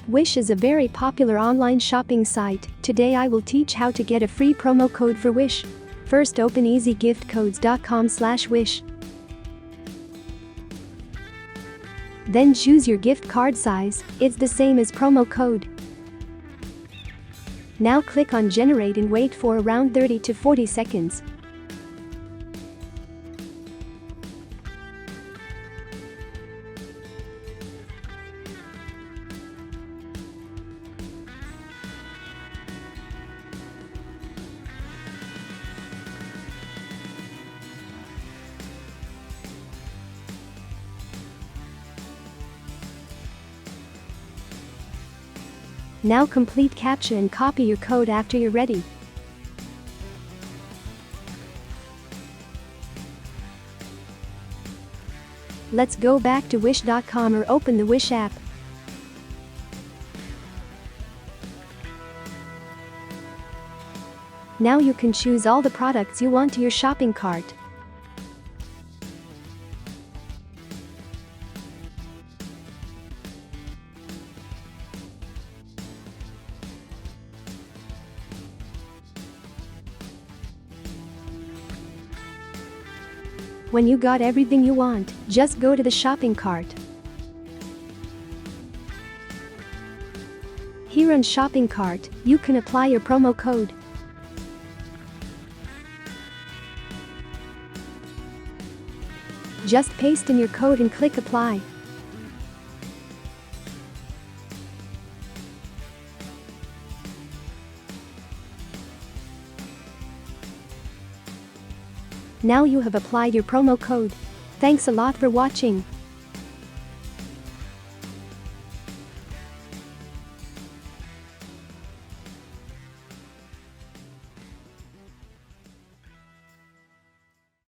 Wish is a very popular online shopping site. Today I will teach how to get a free promo code for Wish. First open easygiftcodes.com/wish. Then choose your gift card size, it's the same as promo code. Now click on generate and wait for around 30 to 40 seconds. Now complete CAPTCHA and copy your code after you're ready. Let's go back to wish.com or open the Wish app. Now you can choose all the products you want to your shopping cart. When you got everything you want, just go to the shopping cart. Here on shopping cart, you can apply your promo code. Just paste in your code and click apply. Now you have applied your promo code. Thanks a lot for watching.